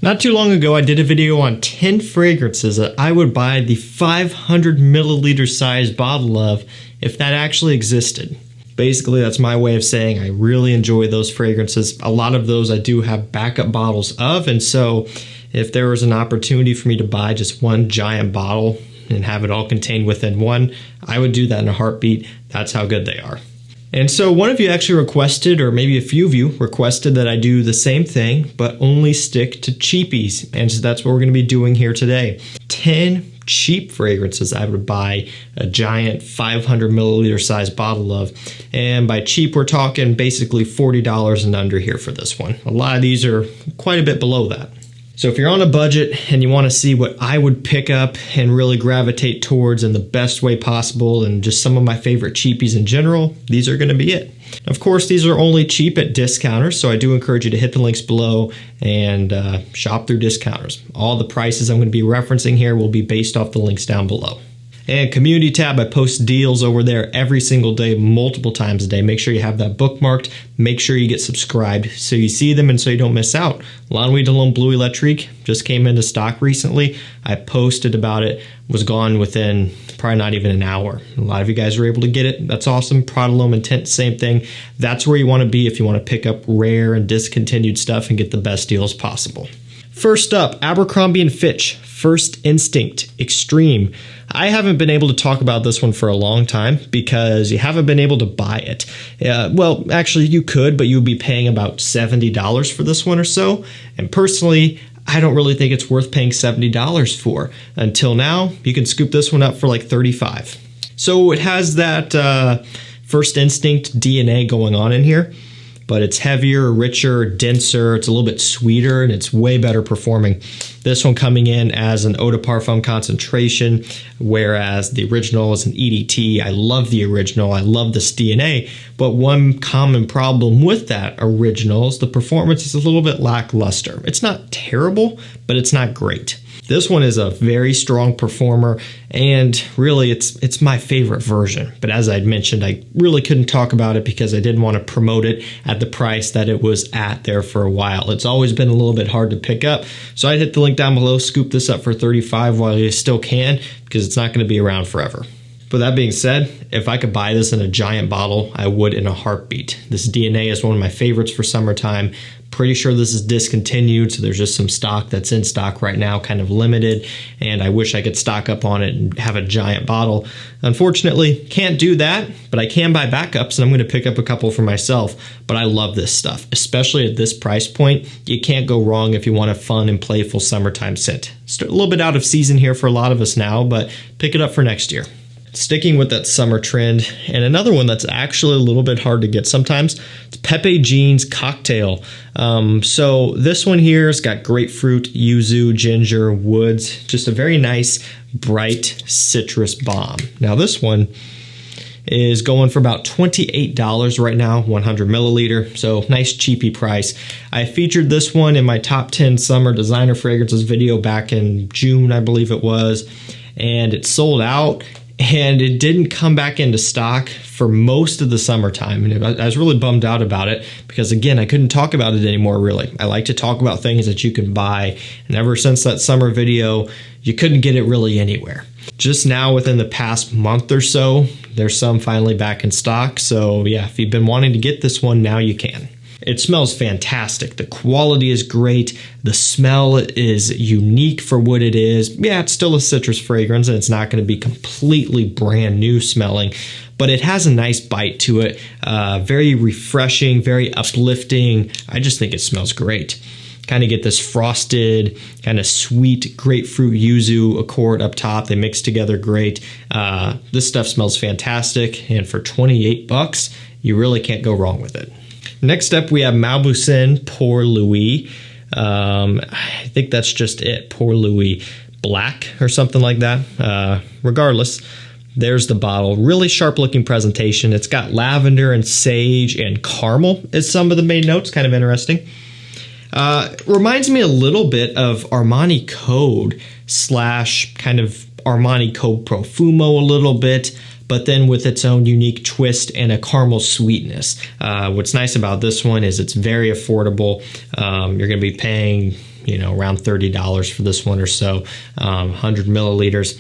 Not too long ago, I did a video on 10 fragrances that I would buy the 500 milliliter size bottle of if that actually existed. Basically, that's my way of saying I really enjoy those fragrances. A lot of those I do have backup bottles of, and so if there was an opportunity for me to buy just one giant bottle and have it all contained within one, I would do that in a heartbeat. That's how good they are. And so one of you actually requested, or maybe a few of you requested, that I do the same thing, but only stick to cheapies. And so that's what we're going to be doing here today. 10 cheap fragrances I would buy a giant 500 milliliter size bottle of. And by cheap, we're talking basically $40 and under here for this one. A lot of these are quite a bit below that. So if you're on a budget and you want to see what I would pick up and really gravitate towards in the best way possible and just some of my favorite cheapies in general, these are going to be it. Of course, these are only cheap at discounters, so I do encourage you to hit the links below and shop through discounters. All the prices I'm going to be referencing here will be based off the links down below. And community tab, I post deals over there every single day, multiple times a day. Make sure you have that bookmarked. Make sure you get subscribed so you see them and so you don't miss out. La Nuit de l'Homme Bleu Electrique just came into stock recently. I posted about it, was gone within probably not even an hour. A lot of you guys were able to get it. That's awesome. Prada L'Homme Intent, same thing. That's where you want to be if you want to pick up rare and discontinued stuff and get the best deals possible. First up, Abercrombie & Fitch, First Instinct Extreme. I haven't been able to talk about this one for a long time because you haven't been able to buy it. Well, actually you could, but you would be paying about $70 for this one or so. And personally, I don't really think it's worth paying $70 for. Until now, you can scoop this one up for like $35. So it has that First Instinct DNA going on in here, but it's heavier, richer, denser, it's a little bit sweeter, and it's way better performing. This one coming in as an eau de parfum concentration, whereas the original is an EDT. I love the original, I love this DNA, but one common problem with that original is the performance is a little bit lackluster. It's not terrible, but it's not great. This one is a very strong performer, and really it's my favorite version. But as I'd mentioned, I really couldn't talk about it because I didn't want to promote it at the price that it was at there for a while. It's always been a little bit hard to pick up. So I'd hit the link down below, scoop this up for $35 while you still can, because it's not going to be around forever. But that being said, if I could buy this in a giant bottle, I would in a heartbeat. This DNA is one of my favorites for summertime. Pretty sure this is discontinued, so there's just some stock that's in stock right now, kind of limited, and I wish I could stock up on it and have a giant bottle. Unfortunately, can't do that, but I can buy backups, and I'm going to pick up a couple for myself. But I love this stuff, especially at this price point. You can't go wrong if you want a fun and playful summertime scent. It's a little bit out of season here for a lot of us now, but pick it up for next year. Sticking with that summer trend, and another one that's actually a little bit hard to get sometimes, it's Pepe Jean's Cocktail. So this one here has got grapefruit, yuzu, ginger, woods, just a very nice, bright citrus bomb. Now this one is going for about $28 right now, 100 milliliter, so nice cheapy price. I featured this one in my top 10 summer designer fragrances video back in June, I believe it was, and it sold out. And it didn't come back into stock for most of the summertime. And I was really bummed out about it because, again, I couldn't talk about it anymore, really. I like to talk about things that you can buy. And ever since that summer video, you couldn't get it really anywhere. Just now, within the past month or so, there's some finally back in stock. So, yeah, if you've been wanting to get this one, now you can. It smells fantastic. The quality is great. The smell is unique for what it is. Yeah, it's still a citrus fragrance and it's not going to be completely brand new smelling, but it has a nice bite to it. Very refreshing, very uplifting. I just think it smells great. Kind of get this frosted, kind of sweet grapefruit yuzu accord up top. They mix together great. This stuff smells fantastic, and for 28 bucks, you really can't go wrong with it. Next up, we have Malboussin Pour Louis. I think that's just it, Pour Louis Black or something like that. Regardless, there's the bottle. Really sharp looking presentation. It's got lavender and sage and caramel as some of the main notes. Kind of interesting. Reminds me a little bit of Armani Code / kind of Armani Code Profumo a little bit, but then with its own unique twist and a caramel sweetness. What's nice about this one is it's very affordable. You're going to be paying you know, around $30 for this one or so. 100 milliliters.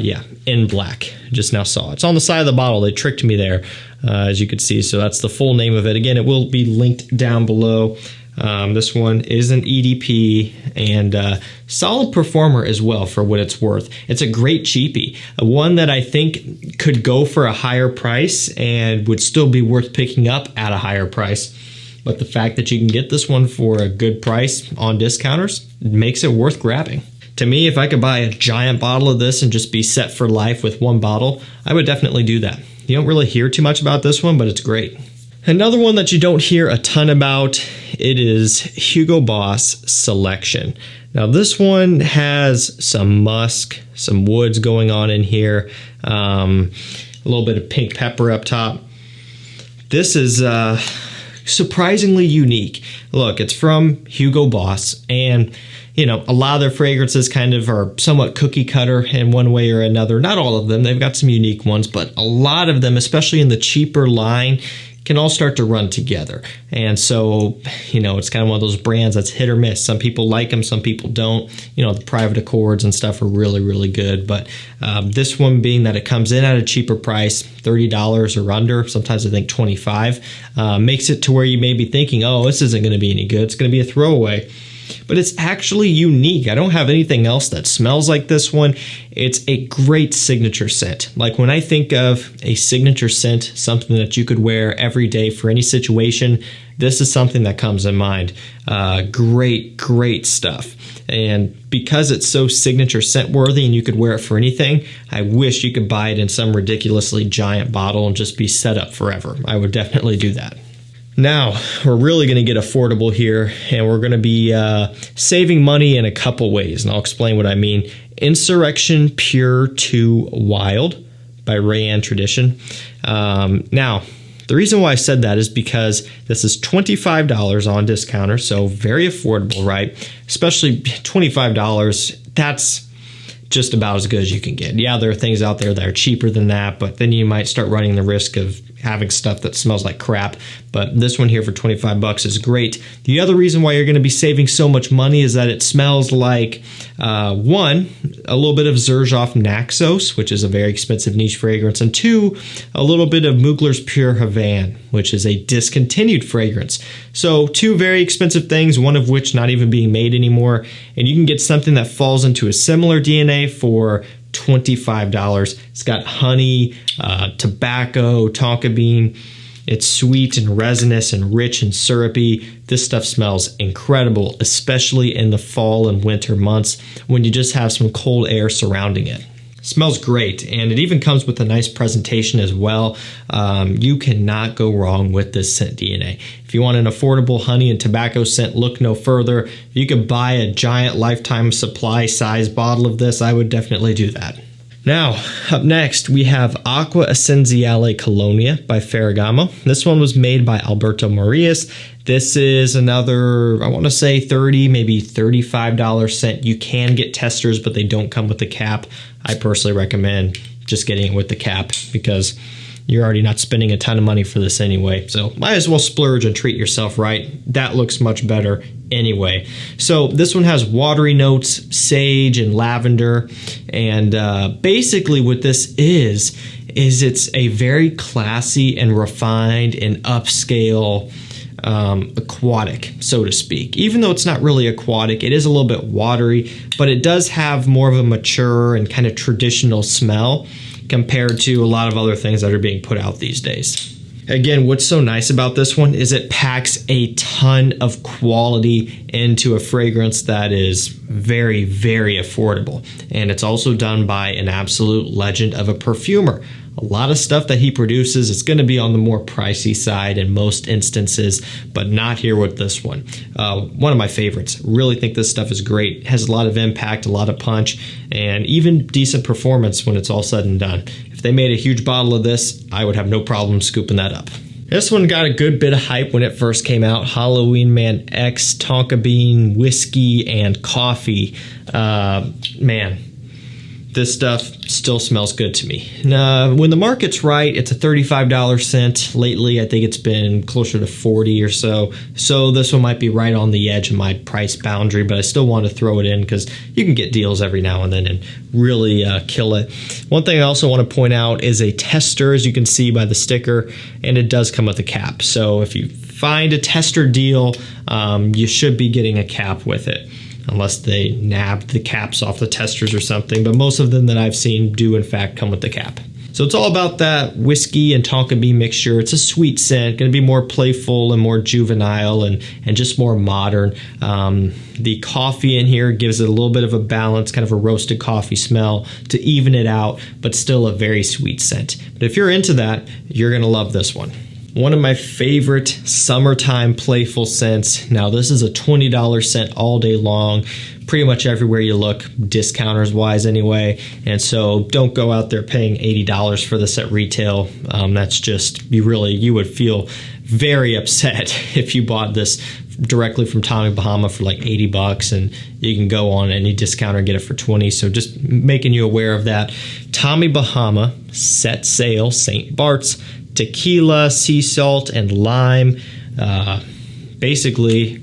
Yeah, in black. Just now saw it. It's on the side of the bottle. They tricked me there, as you can see. So that's the full name of it. Again, it will be linked down below. This one is an EDP and solid performer as well for what it's worth. It's a great cheapie, one that I think could go for a higher price and would still be worth picking up at a higher price. But the fact that you can get this one for a good price on discounters makes it worth grabbing. To me, if I could buy a giant bottle of this and just be set for life with one bottle, I would definitely do that. You don't really hear too much about this one, but it's great. Another one that you don't hear a ton about, it is Hugo Boss Selection. Now this one has some musk, some woods going on in here, a little bit of pink pepper up top. This is surprisingly unique. Look, it's from Hugo Boss, and you know, a lot of their fragrances kind of are somewhat cookie cutter in one way or another. Not all of them, they've got some unique ones, but a lot of them, especially in the cheaper line, can all start to run together. And so, you know, it's kind of one of those brands that's hit or miss. Some people like them, some people don't. You know, the private accords and stuff are really, really good. But this one, being that it comes in at a cheaper price, $30 or under, sometimes I think $25, makes it to where you may be thinking, oh, this isn't going to be any good. It's going to be a throwaway. But it's actually unique. I don't have anything else that smells like this one. It's a great signature scent. Like when I think of a signature scent, something that you could wear every day for any situation, this is something that comes in mind. Great, great stuff. And because it's so signature scent worthy and you could wear it for anything, I wish you could buy it in some ridiculously giant bottle and just be set up forever. I would definitely do that. Now, we're really going to get affordable here, and we're going to be saving money in a couple ways, and I'll explain what I mean. Insurrection Pure 2 Wild by Rayanne Tradition. Now, the reason why I said that is because this is $25 on discounter, so very affordable, right? Especially $25, that's just about as good as you can get. Yeah, there are things out there that are cheaper than that, but then you might start running the risk of having stuff that smells like crap. But this one here for 25 bucks is great. The other reason why you're going to be saving so much money is that it smells like, one, a little bit of Xerjoff Naxos, which is a very expensive niche fragrance, and two, a little bit of Mugler's Pure Havane, which is a discontinued fragrance. So two very expensive things, one of which not even being made anymore, and you can get something that falls into a similar DNA for $25. It's got honey, tobacco, Tonka Bean. It's sweet and resinous and rich and syrupy. This stuff smells incredible, especially in the fall and winter months when you just have some cold air surrounding it. It smells great, and it even comes with a nice presentation as well. You cannot go wrong with this scent DNA. If you want an affordable honey and tobacco scent, look no further. If you could buy a giant lifetime supply size bottle of this, I would definitely do that. Now, up next, we have Aqua Essenziale Colonia by Ferragamo. This one was made by Alberto Marias. This is another, I want to say $30, maybe $35 scent. You can get testers, but they don't come with the cap. I personally recommend just getting it with the cap because you're already not spending a ton of money for this anyway. So might as well splurge and treat yourself right. That looks much better anyway. So this one has watery notes, sage and lavender. And basically what this is it's a very classy and refined and upscale aquatic, so to speak. Even though it's not really aquatic, it is a little bit watery, but it does have more of a mature and kind of traditional smell compared to a lot of other things that are being put out these days. Again, what's so nice about this one is it packs a ton of quality into a fragrance that is very, very affordable. And it's also done by an absolute legend of a perfumer. A lot of stuff that he produces is going to be on the more pricey side in most instances, but not here with this one. One of my favorites. Really think this stuff is great. It has a lot of impact, a lot of punch, and even decent performance when it's all said and done. If they made a huge bottle of this, I would have no problem scooping that up. This one got a good bit of hype when it first came out. Halloween Man X, Tonka Bean, whiskey, and coffee. Man, this stuff still smells good to me. Now, when the market's right, it's a $35 scent. Lately, I think it's been closer to 40 or so. So this one might be right on the edge of my price boundary, but I still want to throw it in because you can get deals every now and then and really kill it. One thing I also want to point out is a tester, as you can see by the sticker, and it does come with a cap. So if you find a tester deal, you should be getting a cap with it, unless they nabbed the caps off the testers or something. But most of them that I've seen do in fact come with the cap. So it's all about that whiskey and Tonka Bean mixture. It's a sweet scent, going to be more playful and more juvenile and just more modern. The coffee in here gives it a little bit of a balance, kind of a roasted coffee smell to even it out, but still a very sweet scent. But if you're into that, you're going to love this one. One of my favorite summertime playful scents. Now this is a $20 scent all day long, pretty much everywhere you look, discounters wise anyway. And so don't go out there paying $80 for this at retail. That's just, you would feel very upset if you bought this directly from Tommy Bahama for like 80 bucks, and you can go on any discounter and get it for 20. So just making you aware of that. Tommy Bahama Set Sail St. Bart's tequila, sea salt, and lime. Basically,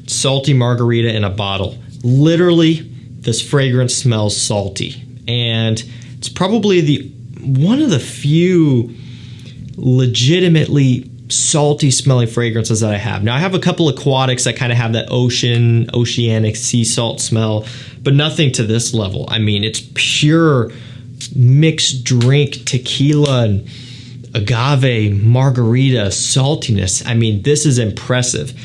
salty margarita in a bottle. Literally, this fragrance smells salty. And it's probably one of the few legitimately salty smelling fragrances that I have. Now, I have a couple aquatics that kind of have that oceanic sea salt smell, but nothing to this level. I mean, it's pure mixed drink tequila and agave margarita saltiness. I mean, this is impressive.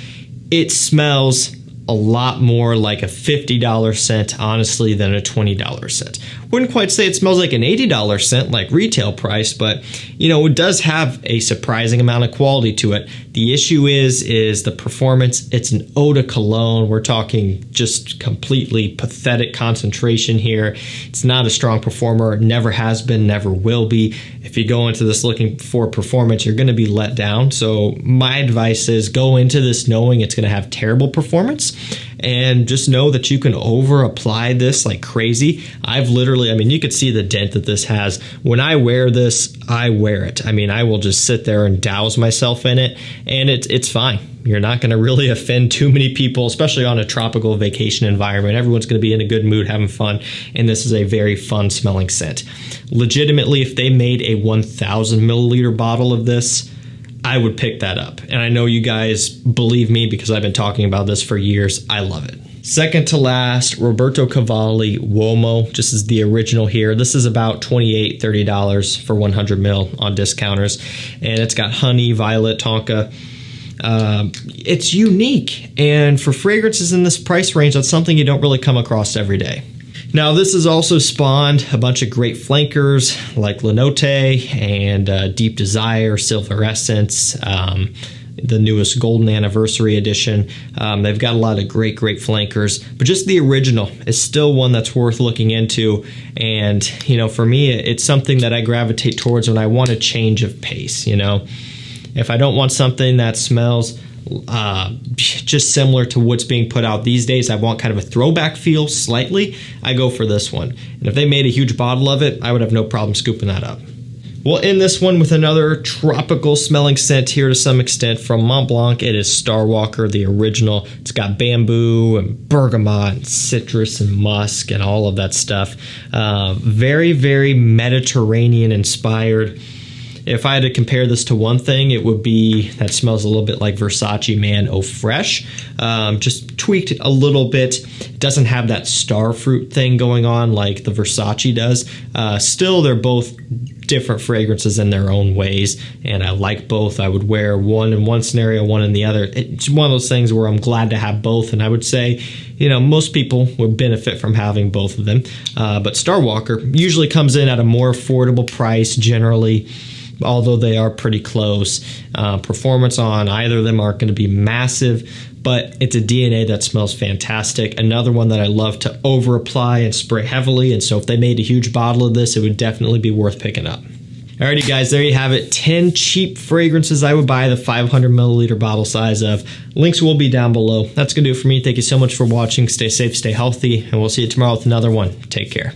It smells a lot more like a $50 scent, honestly, than a $20 scent. Wouldn't quite say it smells like an $80 scent like retail price, but it does have a surprising amount of quality to it. The issue is the performance. It's an eau de cologne. We're talking just completely pathetic concentration here. It's not a strong performer. It never has been, never will be. If you go into this looking for performance, you're going to be let down. So my advice is go into this knowing it's going to have terrible performance, and just know that you can over apply this like crazy. I've literally, you could see the dent that this has. When I wear this, I wear it. I will just sit there and douse myself in it, and it's fine. You're not going to really offend too many people, especially on a tropical vacation environment. Everyone's going to be in a good mood, having fun, and this is a very fun smelling scent. Legitimately, if they made a 1,000 milliliter bottle of this, I would pick that up. And I know you guys believe me because I've been talking about this for years. I love it. Second to last, Roberto Cavalli Womo. Just as the original here. This is about $28, $30 for 100 mil on discounters. And it's got honey, violet, tonka. It's unique. And for fragrances in this price range, that's something you don't really come across every day. Now, this has also spawned a bunch of great flankers like Lenote and Deep Desire, Silver Essence, the newest Golden Anniversary edition. They've got a lot of great flankers, but just the original is still one that's worth looking into. And, for me, it's something that I gravitate towards when I want a change of pace, If I don't want something that smells just similar to what's being put out these days, I want kind of a throwback feel slightly, I go for this one. And if they made a huge bottle of it, I would have no problem scooping that up. We'll end this one with another tropical smelling scent here to some extent from Mont Blanc. It is Starwalker, the original. It's got bamboo and bergamot and citrus and musk and all of that stuff. Very, very Mediterranean inspired. If I had to compare this to one thing, it would be, that smells a little bit like Versace Man Eau Fresh. Just tweaked a little bit. It doesn't have that star fruit thing going on like the Versace does. Still, they're both different fragrances in their own ways, and I like both. I would wear one in one scenario, one in the other. It's one of those things where I'm glad to have both, and I would say, most people would benefit from having both of them. But Starwalker usually comes in at a more affordable price generally, although they are pretty close. Performance on either of them aren't going to be massive, but it's a DNA that smells fantastic. Another one that I love to over apply and spray heavily, and so if they made a huge bottle of this, it would definitely be worth picking up. Alrighty guys, there you have it. 10 cheap fragrances I would buy the 500 milliliter bottle size of. Links will be down below. That's going to do it for me. Thank you so much for watching. Stay safe, stay healthy, and we'll see you tomorrow with another one. Take care.